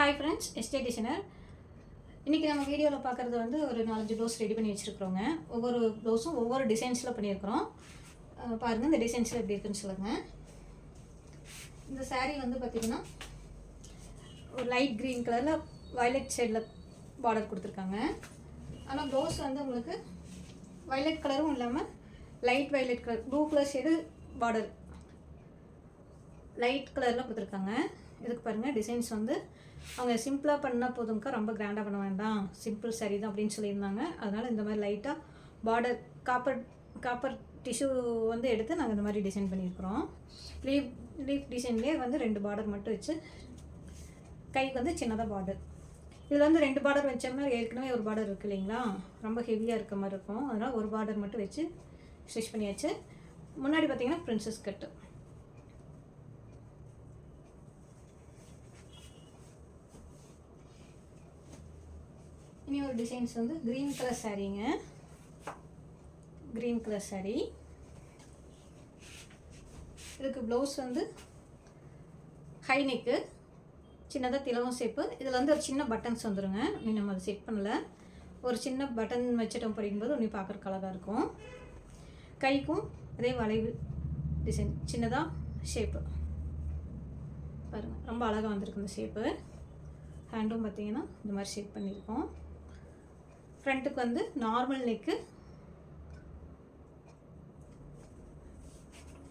Hi friends, yesterday designer. இன்றைக்கி நம்ம வீடியோவில் பார்க்குறது வந்து ஒரு 4-5 ப்ளவுஸ் ரெடி பண்ணி வச்சுருக்குறோங்க. ஒவ்வொரு ப்ளவுஸும் ஒவ்வொரு டிசைன்ஸில் பண்ணியிருக்கிறோம். பாருங்கள், இந்த டிசைன்ஸில் எப்படி இருக்குன்னு சொல்லுங்கள். இந்த saree வந்து பார்த்திங்கன்னா ஒரு லைட் க்ரீன் கலரில் வயலட் ஷேடில் பார்டர் கொடுத்துருக்காங்க. ஆனால் ப்ளவுஸ் வந்து உங்களுக்கு வயலட் கலரும் இல்லாமல் light violet colour blue colour shade border light கலரில் கொடுத்துருக்காங்க. இதுக்கு பாருங்கள், டிசைன்ஸ் வந்து அவங்க சிம்பிளாக பண்ணால் போதும்க்கா, ரொம்ப கிராண்டாக பண்ண வேண்டாம், சிம்பிள் saree தான் அப்படின்னு சொல்லியிருந்தாங்க. அதனால் இந்த மாதிரி லைட்டாக பார்டர் காப்பர் டிஷ்யூ வந்து எடுத்து நாங்கள் இந்த மாதிரி டிசைன் பண்ணியிருக்கிறோம். லீஃப் டிசைன்லேயே வந்து 2 பார்டர் மட்டும் வச்சு கைக்கு வந்து சின்னதாக பார்டர். இதில் வந்து 2 பார்டர் வச்சோம்னா ஏற்கனவே ஒரு பார்டர் இருக்குது இல்லைங்களா, ரொம்ப ஹெவியாக இருக்க மாதிரி இருக்கும். அதனால் ஒரு பார்டர் மட்டும் வச்சு ஸ்டிச் பண்ணியாச்சு. முன்னாடி பார்த்திங்கன்னா பிரின்சஸ் கட்டு. இனி ஒரு டிசைன்ஸ் வந்து க்ரீன் கலர் சாரீங்க. Green colour saree. இதுக்கு ப்ளவுஸ் வந்து ஹை நெக்கு, சின்னதாக திலகம் ஷேப்பு. இதில் வந்து ஒரு சின்ன பட்டன்ஸ் வந்துடுங்க. இன்னும் நம்ம அதை செட் பண்ணலை. ஒரு சின்ன பட்டன் வச்சுட்டோம் படிக்கும்போது இன்னும் பார்க்குறக்கு அழகாக இருக்கும். கைக்கும் அதே வளைவு டிசைன் சின்னதாக ஷேப்பு பாருங்கள், ரொம்ப அழகாக வந்திருக்கு இந்த ஷேப்பு. ஹேண்டும் பார்த்திங்கன்னா இந்த மாதிரி ஷேப் பண்ணியிருக்கோம். ஃப்ரண்ட்டுக்கு வந்து நார்மல் நெக்கு,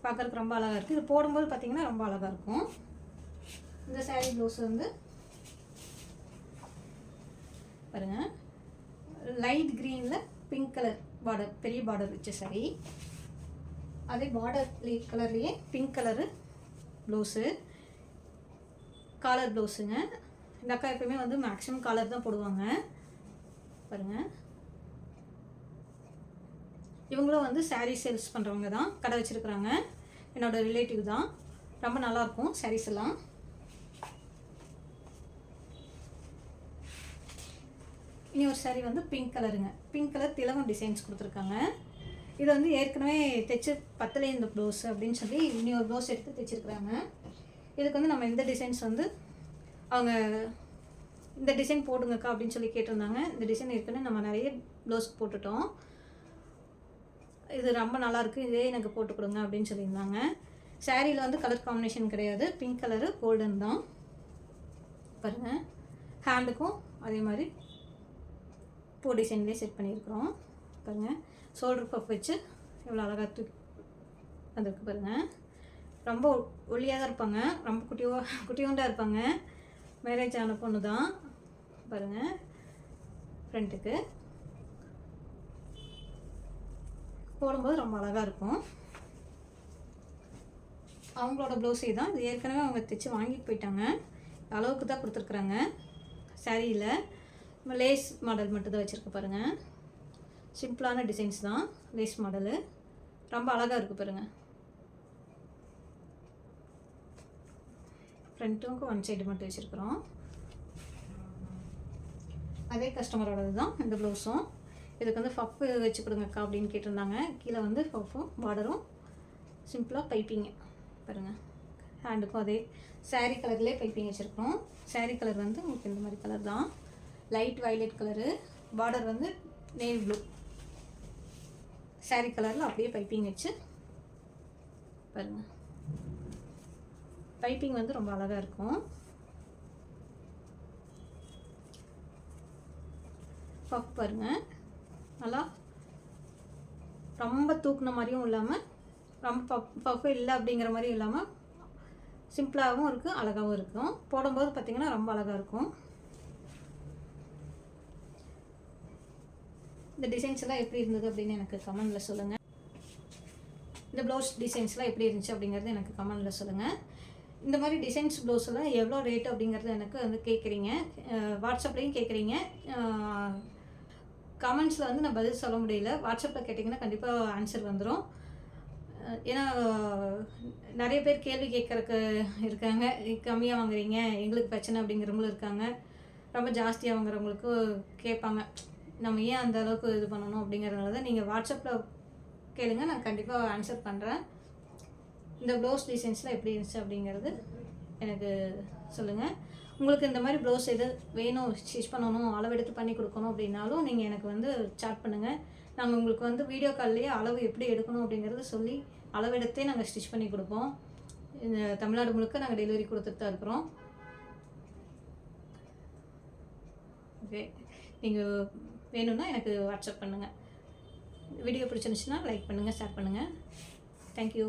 பார்க்குறதுக்கு ரொம்ப அழகாக இருக்குது. இது போடும்போது பார்த்திங்கன்னா ரொம்ப அழகாக இருக்கும். இந்த saree ப்ளவுஸ் வந்து பாருங்கள், லைட் க்ரீனில் பிங்க் கலர் பார்டர், பெரிய பார்டர் வச்ச saree. அதே பார்டர் கலர்லேயே பிங்க் கலரு ப்ளவுஸு, காலர் ப்ளவுஸுங்க. இந்த அக்கா எப்பவுமே வந்து மேக்ஸிமம் காலர் தான் போடுவாங்க. பாருங்கள், இவங்களும் வந்து saree சேல்ஸ் பண்ணுறவங்க தான், கடை வச்சுருக்குறாங்க. என்னோடய ரிலேட்டிவ் தான். ரொம்ப நல்லாயிருக்கும் sarees எல்லாம். இனி ஒரு saree வந்து பிங்க் கலருங்க. பிங்க் கலர் திலகம் டிசைன்ஸ் கொடுத்துருக்காங்க. இது வந்து ஏற்கனவே தைச்சு பத்தலை இந்த ப்ளவுஸ் அப்படின்னு சொல்லி இனி ஒரு ப்ளவுஸ் எடுத்து தைச்சிருக்கிறாங்க. இதுக்கு வந்து நம்ம இந்த டிசைன்ஸ் வந்து அவங்க இந்த டிசைன் போடுங்கக்கா அப்படின்னு சொல்லி கேட்டிருந்தாங்க. இந்த டிசைன் ஏற்கனவே நம்ம நிறைய ப்ளவுஸ் போட்டுட்டோம். இது ரொம்ப நல்லாயிருக்கு, இதே எனக்கு போட்டு கொடுங்க அப்படின்னு சொல்லியிருந்தாங்க. சாரியில் வந்து கலர் காம்பினேஷன் கிடையாது, பிங்க் கலரு கோல்டன் தான். பாருங்கள், ஹேண்டுக்கும் அதே மாதிரி பூ டிசைன்லேயே செட் பண்ணியிருக்கிறோம். பாருங்கள், ஷோல்டர் பஃப் வச்சு எவ்வளோ அழகாக தூக்கி வந்திருக்கு பாருங்கள். ரொம்ப ஒல்லியாக தான் இருப்பாங்க, ரொம்ப குட்டியோண்டாக இருப்பாங்க. மேரேஜ் ஆன பொண்ணு தான். பாருங்கள், ஃப்ரண்ட்டுக்கு போடும்போது ரொம்ப அழகாக இருக்கும். அவங்களோட ப்ளவுஸே தான் இது. ஏற்கனவே அவங்க தைச்சி வாங்கிட்டு போயிட்டாங்க. அளவுக்கு தான் கொடுத்துருக்குறாங்க. சாரியில் லேஸ் மாடல் மட்டும் தான் வச்சுருக்க பாருங்கள். சிம்பிளான டிசைன்ஸ் தான், லேஸ் மாடலு. ரொம்ப அழகாக இருக்குது பாருங்கள். ஃப்ரண்ட்டுக்கு ஒன் சைடு மட்டும் வச்சுருக்குறோம். அதே கஸ்டமரோடது தான் இந்த ப்ளவுஸும். இதுக்கு வந்து பஃப்பு வச்சு கொடுங்கக்கா அப்படின்னு கேட்டிருந்தாங்க. கீழே வந்து பஃப்பும் பார்டரும் சிம்பிளாக பைப்பிங்க பாருங்கள். ஹேண்டுக்கும் அதே saree கலர்லேயே பைப்பிங் வச்சுருக்கோம். saree கலர் வந்து உங்களுக்கு இந்த மாதிரி கலர் தான், லைட் வயலட் கலரு. பார்டர் வந்து நேவி ப்ளூ. saree கலரில் அப்படியே பைப்பிங் வச்சு பாருங்கள். பைப்பிங் வந்து ரொம்ப அழகாக இருக்கும். பஃப் பாருங்கள், நல்லா ரொம்ப தூக்குன மாதிரியும் இல்லாமல் ரொம்ப பஃப் இல்லை அப்படிங்கிற மாதிரியும் இல்லாமல் சிம்பிளாகவும் இருக்குது, அழகாகவும் இருக்கும். போடும்போது பார்த்திங்கன்னா ரொம்ப அழகாக இருக்கும். இந்த டிசைன்ஸ் எல்லாம் எப்படி இருந்தது அப்படின்னு எனக்கு கமெண்டில் சொல்லுங்கள். இந்த ப்ளவுஸ் டிசைன்ஸ்லாம் எப்படி இருந்துச்சு அப்படிங்கிறது எனக்கு கமெண்டில் சொல்லுங்கள். இந்த மாதிரி டிசைன்ஸ் ப்ளவுஸெல்லாம் எவ்வளோ ரேட்டு அப்படிங்கிறது எனக்கு வந்து கேட்குறீங்க, வாட்ஸ்அப்லேயும் கேட்குறீங்க. கமெண்ட்ஸில் வந்து நான் பதில் சொல்ல முடியல. வாட்ஸ்அப்பில் கேட்டிங்கன்னா கண்டிப்பாக ஆன்சர் வந்துடும். ஏன்னா நிறைய பேர் கேள்வி கேட்குறக்கு இருக்காங்க. கம்மியாக வாங்குறீங்க, எங்களுக்கு பிரச்சனை அப்படிங்கிறவங்களும் இருக்காங்க. ரொம்ப ஜாஸ்தியாக வாங்குறவங்களுக்கும் கேட்பாங்க, நம்ம ஏன் அந்த அளவுக்கு இது பண்ணணும் அப்படிங்கிறதுனால தான். நீங்கள் வாட்ஸ்அப்பில் கேளுங்க, நான் கண்டிப்பாக ஆன்சர் பண்ணுறேன். இந்த ப்ளவுஸ் டிசைன்ஸ்லாம் எப்படி இருந்துச்சு அப்படிங்கிறது எனக்கு சொல்லுங்கள். உங்களுக்கு இந்த மாதிரி ப்ளவுஸ் எது வேணும், ஸ்டிச் பண்ணணும், அளவெடுத்து பண்ணி கொடுக்கணும் அப்படின்னாலும் நீங்கள் எனக்கு வந்து சாட் பண்ணுங்கள். நாங்கள் உங்களுக்கு வந்து வீடியோ கால்லேயே அளவு எப்படி எடுக்கணும் அப்படிங்கிறத சொல்லி அளவெடுத்தே நாங்கள் ஸ்டிச் பண்ணி கொடுப்போம். இந்த தமிழ்நாடு முழுக்க நாங்கள் டெலிவரி கொடுத்துட்டு தான் இருக்கிறோம். ஓகே, நீங்கள் வேணும்னா எனக்கு வாட்ஸ்அப் பண்ணுங்கள். வீடியோ பிடிச்சிருந்துச்சுன்னா லைக் பண்ணுங்கள், ஷேர் பண்ணுங்கள். தேங்க்யூ.